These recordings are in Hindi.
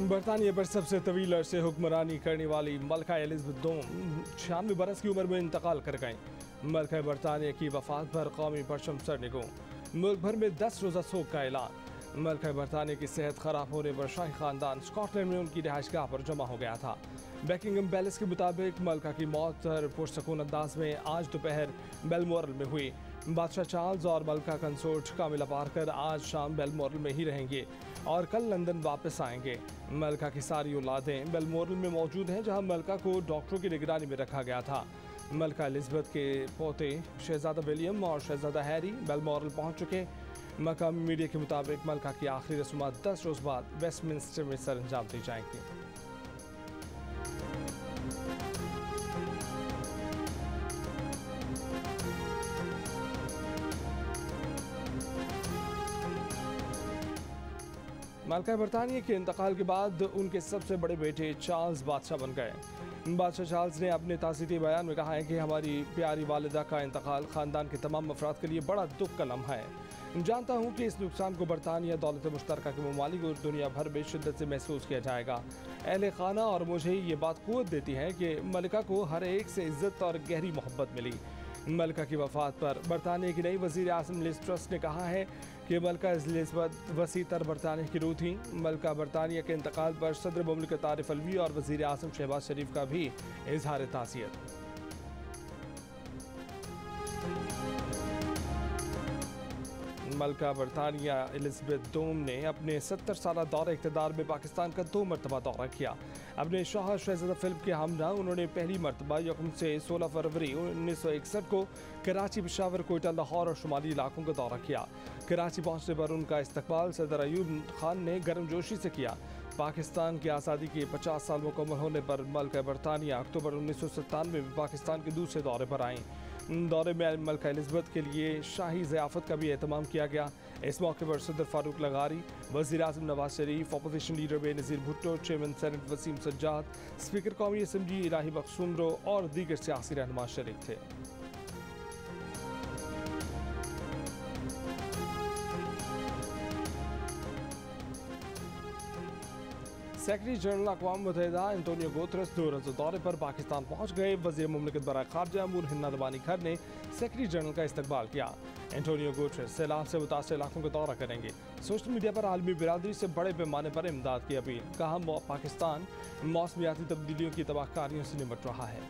बरतानिया पर सबसे तवील अरसे हुक्मरानी करने वाली मलका एलिज़ाबेथ II 96 बरस की उम्र में इंतकाल कर गईं। मलका बरतानिया की वफात पर कौमी परचम सरनिगो, मुल्क भर में 10 रोज़ा सोग का ऐलान। मलका बरतानिया की सेहत खराब होने पर शाही खानदान स्कॉटलैंड में उनकी रिहाइशगाह पर जमा हो गया था। बकिंगम पैलेस के मुताबिक मलका की मौत पुरसकून अंदाज में आज दोपहर बेलमोरल में हुई। बादशाह चार्ल्स और मलका कंसोर्ट कामिला पार्कर आज शाम बेलमोरल में ही रहेंगे और कल लंदन वापस आएंगे। मलका की सारी औलादें बेलमोरल में मौजूद हैं, जहां मलका को डॉक्टरों की निगरानी में रखा गया था। मलका एलिज़ाबेथ के पोते शहजादा विलियम और शहजादा हैरी बेलमोरल पहुंच चुके। मकामी मीडिया के मुताबिक मलका की आखिरी रस्मात 10 रोज़ बाद वेस्टमिंस्टर में सर अंजाम दी जाएंगी। मलका बरतानिया के इंतकाल के बाद उनके सबसे बड़े बेटे चार्ल्स बादशाह बन गए। बादशाह चार्ल्स ने अपने तासीती बयान में कहा है कि हमारी प्यारी वालिदा का इंतकाल ख़ानदान के तमाम अफराद के लिए बड़ा दुख का लम्हा है। जानता हूँ कि इस नुकसान को बरतानिया दौलत मुश्तरका के ममालिक और दुनिया भर में शिद्दत से महसूस किया जाएगा। अहले खाना और मुझे ये बात क़ुव्वत देती है कि मलिका को हर एक से इज़्ज़त और गहरी मोहब्बत मिली। मलका की वफात पर बरतानिया की नई वज़ीर आज़म लिज़ ट्रस ने कहा है कि मलका एलिज़ाबेथ वसी तर बरतानिया की रूह थी। मलका बरतानिया के इंतकाल पर सदर मुमलिकत आरिफ अलवी और वज़ीर आज़म शहबाज शरीफ का भी इजहार ताज़ियत। मलका बरतानिया एलिज़ाबेथ II ने अपने 70 साला दौरे इक़्तिदार में पाकिस्तान का 2 मरतबा दौरा किया। अपने शाह शहजादा फिल्म के हमरा उन्होंने पहली मरतबा यकम से 16 फरवरी 1961 को कराची, पेशावर, कोयटा, लाहौर और शुमाली इलाकों का दौरा किया। कराची पहुंचने पर उनका इस्तकबाल सदर अयूब खान ने गर्मजोशी से किया। पाकिस्तान की आज़ादी के 50 साल मुकम्मल होने पर मलका बरतानिया अक्टूबर 1997 में पाकिस्तान के दूसरे दौरे पर आईं। दौरे में मलका एलिज़ाबेथ के लिए शाही ज़ियाफ़त का भी एहतमाम किया गया। इस मौके पर सदर फारूक लगारी, वज़ीर आज़म Nawaz Sharif, opposition leader Benazir Bhutto, chairman senate Wasim Sajjad, speaker कौमी असम्बली इलाही बख्श सुमरो और दीगर सियासी रहनुमा शरीक थे। सेक्रेटरी जनरल अक़वाम मुत्तहिदा एंटोनियो गुतेरेस 2 रोज़ा दौरे पर पाकिस्तान पहुंच गए। वज़ीर मुमलिकत बराए ख़ारजा अमूर हिन्ना दबानी खर ने सेक्रेटरी जनरल का इस्तकबाल किया। एंटोनियो गुतेरेस सैलाब से मुतासर इलाकों का दौरा करेंगे। सोशल मीडिया पर आलमी बिरादरी से बड़े पैमाने पर इमदाद की अपील। कहा पाकिस्तान मौसमियाती तब्दीलियों की तबाहकारियों से निपट रहा है।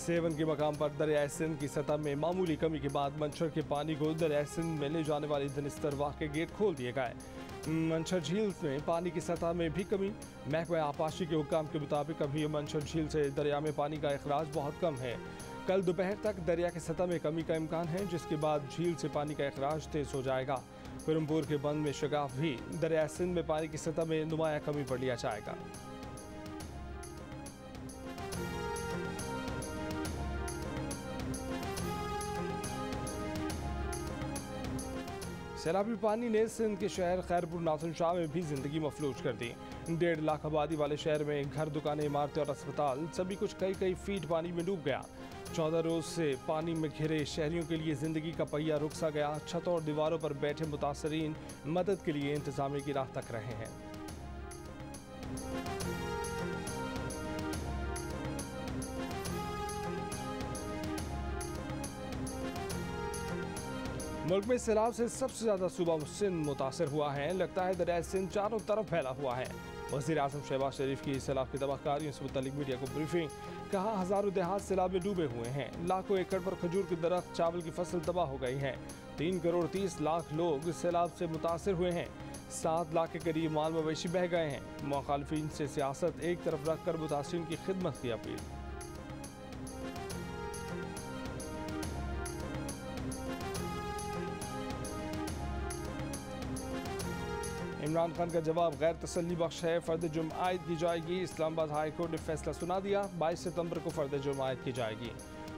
सेवन के मकाम पर दरिया सिंध की सतह में मामूली कमी के बाद मंछर के पानी को दरिया सिंध में ले जाने वाली धनिस्तरवाह के गेट खोल दिए गए। मंछर झील में पानी की सतह में भी कमी। महकमा आपाशी के हुक्काम के मुताबिक अभी मंछर झील से दरिया में पानी का अखराज बहुत कम है। कल दोपहर तक दरिया की सतह में कमी का इम्कान है, जिसके बाद झील से पानी का अखराज तेज हो जाएगा। कुरमपुर के बंद में शगाफ भी दरिया सिंध में पानी की सतह में नुमाया कमी पर लिया जाएगा। सैलाबी पानी ने सिंध के शहर खैरपुर नाथुन शाह में भी जिंदगी मफलूज कर दी। 1.5 लाख आबादी वाले शहर में घर, दुकानें, इमारतें और अस्पताल सभी कुछ कई फीट पानी में डूब गया। 14 रोज से पानी में घिरे शहरियों के लिए जिंदगी का पहिया रुक सा गया। छतों और दीवारों पर बैठे मुतासरीन मदद के लिए इंतजामिया की राह तक रहे हैं। मुल्क में सैलाब से सबसे ज्यादा सूबा सिंध मुतासर हुआ है। लगता है दरिया सिंध चारों तरफ फैला हुआ है। वज़ीर आज़म शहबाज शरीफ की सैलाब की तबाहकारियों से मुतालिक मीडिया को ब्रीफिंग। कहा हज़ारों देहात सैलाब में डूबे हुए हैं। लाखों एकड़ पर खजूर के दरख्त, चावल की फसल तबाह हो गई है। 3 करोड़ 30 लाख लोग सैलाब से मुतासर हुए हैं। 7 लाख के करीब माल मवेशी बह गए हैं। मुखालिफिन से सियासत एक तरफ रखकर मुतासरीन की खिदमत की अपील। इमरान खान का जवाब गैर तसल्ली बख्श है। फ़र्द जुर्म आयद की जाएगी। इस्लामाबाद हाई कोर्ट ने फैसला सुना दिया। 22 सितंबर को फ़र्द जुर्म आयद की जाएगी।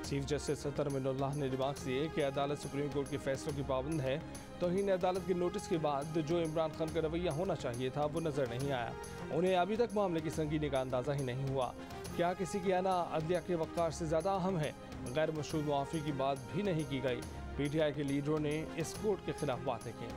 चीफ जस्टिस सत्तर मिनुल्लाह ने रिमार्क्स दिए कि अदालत सुप्रीम कोर्ट के फैसलों की पाबंद है। तौहीन अदालत के नोटिस के बाद जो इमरान खान का रवैया होना चाहिए था वो नज़र नहीं आया। उन्हें अभी तक मामले की संगीनी का अंदाज़ा ही नहीं हुआ। क्या किसी की आना अदलिया के वक़ार से ज़्यादा अहम है? गैर मशरूत मुआफ़ी की बात भी नहीं की गई। पीटीआई के लीडरों ने इस कोर्ट के खिलाफ बातें की।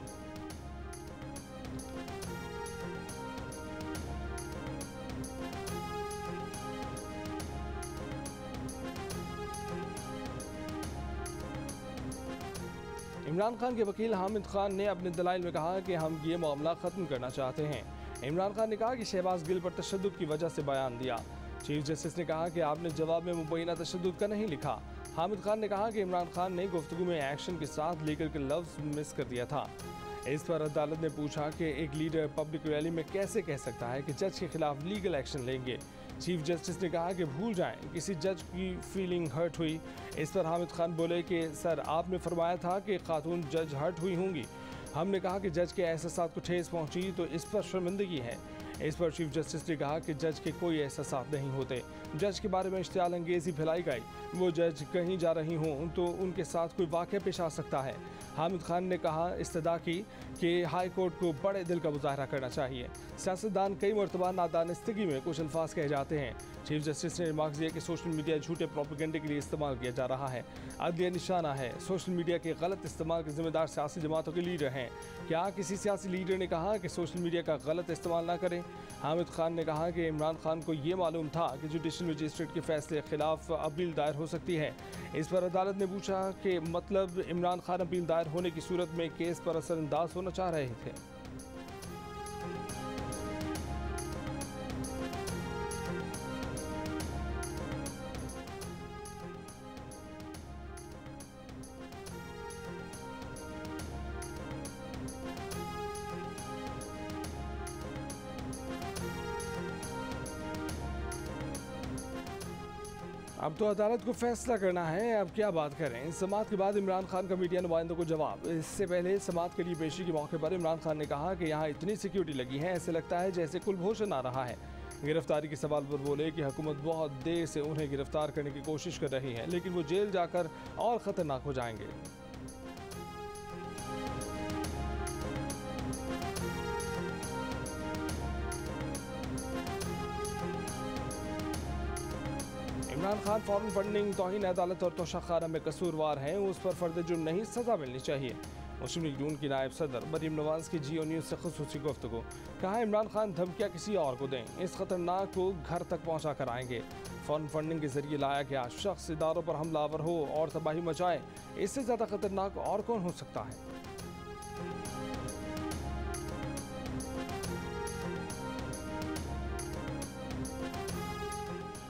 इमरान खान के वकील हामिद खान ने अपने दलाइल में कहा कि हम ये मामला ख़त्म करना चाहते हैं। इमरान खान ने कहा कि शहबाज गिल पर तशद्दुद की वजह से बयान दिया। चीफ जस्टिस ने कहा कि आपने जवाब में मुबैना तशद्दुद का नहीं लिखा। हामिद खान ने कहा कि इमरान खान ने गुफ्तगू में एक्शन के साथ लीगल के लफ्ज़ मिस कर दिया था। इस पर अदालत ने पूछा कि एक लीडर पब्लिक रैली में कैसे कह सकता है कि जज के खिलाफ लीगल एक्शन लेंगे। चीफ जस्टिस ने कहा कि भूल जाएं किसी जज की फीलिंग हर्ट हुई। इस पर हामिद खान बोले कि सर आपने फरमाया था कि खातून जज हर्ट हुई होंगी। हमने कहा कि जज के एहसासात को ठेस पहुंची तो इस पर शर्मिंदगी है। इस पर चीफ जस्टिस ने कहा कि जज के कोई एहसासात नहीं होते। जज के बारे में इश्तियाल अंगेज़ी फैलाई गई। वो जज कहीं जा रही हों तो उनके साथ कोई वाक़या पेश आ सकता है। हामिद खान ने कहा इस्तदा की कि हाई कोर्ट को बड़े दिल का मुजाहरा करना चाहिए। सियासतदान कई मरतबा नादानिस्तगी में कुछ अल्फाज कहे जाते हैं। चीफ जस्टिस ने रिमार्क दिया कि सोशल मीडिया झूठे प्रोपेगेंडे के लिए इस्तेमाल किया जा रहा है। अदलिया निशाना है। सोशल मीडिया के गलत इस्तेमाल के जिम्मेदार सियासी जमातों के लीडर हैं। क्या किसी सियासी लीडर ने कहा कि सोशल मीडिया का गलत इस्तेमाल ना करें? हामिद खान ने कहा कि इमरान खान को ये मालूम था कि जुडिशल मजिस्ट्रेट के फैसले के खिलाफ अपील दायर हो सकती है। इस पर अदालत ने पूछा कि मतलब इमरान खान अपील दायर होने की सूरत में केस पर असरअंदाज होना चाह रहे थे। अब तो अदालत को फैसला करना है। अब क्या बात करें। समाअत के बाद इमरान खान का मीडिया नुमाइंदों को जवाब। इससे पहले समाअत के लिए पेशी के मौके पर इमरान खान ने कहा कि यहाँ इतनी सिक्योरिटी लगी है, ऐसे लगता है जैसे कुलभूषण आ रहा है। गिरफ्तारी के सवाल पर बोले कि हुकूमत बहुत देर से उन्हें गिरफ्तार करने की कोशिश कर रही है, लेकिन वो जेल जाकर और ख़तरनाक हो जाएंगे। इमरान खान फॉरेन फंडिंग, तौहीन अदालत और तोशाखाना में कसूरवार हैं, उस पर फर्द जुर्म नहीं सजा मिलनी चाहिए। मुस्लिम लीग नून की नायब सदर मरीम नवाज की जियो न्यूज़ से खुसूसी गुफ्तगू। कहा इमरान खान धमकियाँ किसी और को दें, इस खतरनाक को घर तक पहुँचा कर आएंगे। फॉरेन फंडिंग के जरिए लाया गया शख्स इदारों पर हमलावर हो और तबाही मचाए, इससे ज़्यादा खतरनाक और कौन हो सकता है।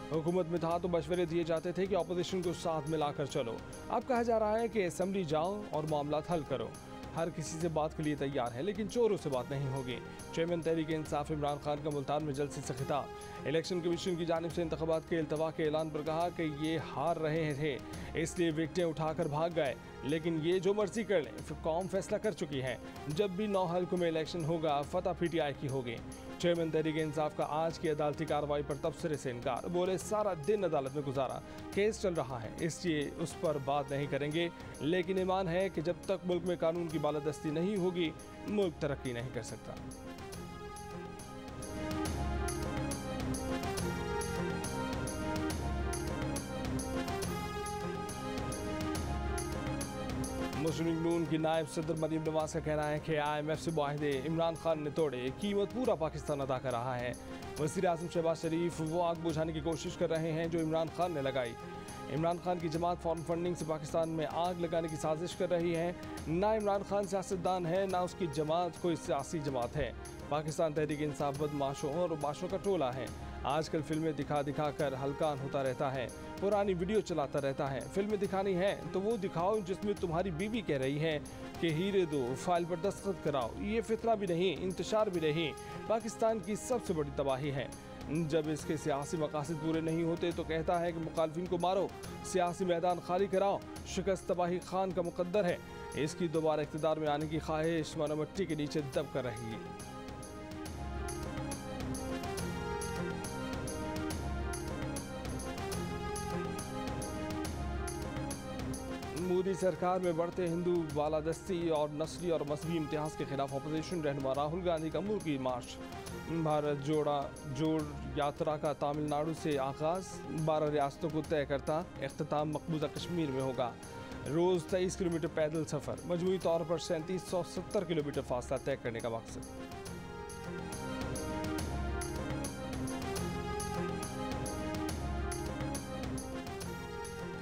हुकूमत में था तो मशवरे दिए जाते थे कि अपोजिशन को साथ मिलाकर चलो। अब कहा जा रहा है कि असेंबली जाओ और मामला हल करो। हर किसी से बात के लिए तैयार है, लेकिन चोरों से बात नहीं होगी। चेयरमैन तहरीक इंसाफ इमरान खान का मुल्तान में जलसे से खिताब। इलेक्शन कमीशन की जानिब से इंतखाबात के इल्तवा के ऐलान पर कहा कि ये हार रहे थे, इसलिए विकेटें उठाकर भाग गए, लेकिन ये जो मर्जी कर लें, कौम फैसला कर चुकी है। जब भी 9 हल्कों में इलेक्शन होगा, फतह पीटीआई की होगी। चेयरमैन तहरीक इंसाफ का आज की अदालती कार्रवाई पर तबसरे से इनकार। बोले सारा दिन अदालत में गुजारा, केस चल रहा है, इसलिए उस पर बात नहीं करेंगे, लेकिन ईमान है कि जब तक मुल्क में कानून की बालादस्ती नहीं होगी, मुल्क तरक्की नहीं कर सकता। मुस्लिम लीग नून की नायब सदर मरीम नवाज का कहना है कि IMF से मुआहदे इमरान खान ने तोड़े, कीमत पूरा पाकिस्तान अदा कर रहा है। वज़ीर आज़म शहबाज शरीफ वो आग बुझाने की कोशिश कर रहे हैं जो इमरान खान ने लगाई। इमरान खान की जमात फॉरेन फंडिंग से पाकिस्तान में आग लगाने की साजिश कर रही है। ना इमरान खान सियासतदान है, ना उसकी जमात कोई सियासी जमात है। पाकिस्तान तहरीक इंसाफ बदमाशों और बाशों का टोला है। आजकल फिल्में दिखा दिखा कर हलकान होता रहता है, पुरानी वीडियो चलाता रहता है। फिल्में दिखानी है तो वो दिखाओ जिसमें तुम्हारी बीवी कह रही है कि हीरे दो, फाइल पर दस्तखत कराओ। ये फितना भी नहीं, इंतशार भी नहीं, पाकिस्तान की सबसे बड़ी तबाही है। जब इसके सियासी मकासद पूरे नहीं होते तो कहता है कि मुखालफिन को मारो, सियासी मैदान खाली कराओ। शिकस्त तबाही खान का मुकद्दर है। इसकी दोबारा इक़्तिदार में आने की ख्वाहिश मानो मिट्टी के नीचे दब कर रहेगी। मोदी सरकार में बढ़ते हिंदू बालादस्ती और नस्ली और मजहबी इम्तियाज़ के खिलाफ अपोजिशन रहनुमा राहुल गांधी का मुल्की मार्च। भारत जोड़ यात्रा का तमिलनाडु से आगाज़, 12 रियासतों को तय करता इख्तिताम मकबूजा कश्मीर में होगा। रोज़ 23 किलोमीटर पैदल सफ़र, मजमूई तौर पर 3770 किलोमीटर फासला तय करने का मकसद।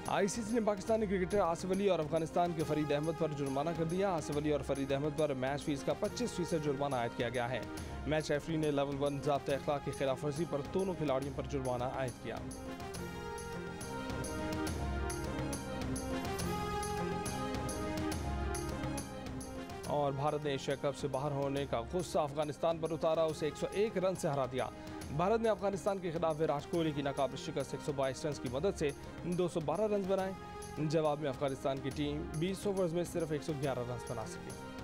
आईसीसी ने पाकिस्तानी क्रिकेटर आसिफ अली और अफगानिस्तान के फरीद अहमद पर जुर्माना कर दिया। आसिफ अली और फरीद अहमद पर मैच फीस का 25% जुर्माना आयद किया गया है। मैच रेफरी ने लेवल 1 ज़ाब्ते अखलाक की खिलाफ वर्जी पर दोनों खिलाड़ियों पर जुर्माना आयद किया। और भारत ने एशिया कप से बाहर होने का गुस्सा अफगानिस्तान पर उतारा, उसे 101 रन से हरा दिया। भारत ने अफगानिस्तान के खिलाफ विराट कोहली की नाकाबिल शिकस्त 122 रन की मदद से 212 रन बनाए। जवाब में अफगानिस्तान की टीम 20 ओवर्स में सिर्फ 111 रन बना सकी।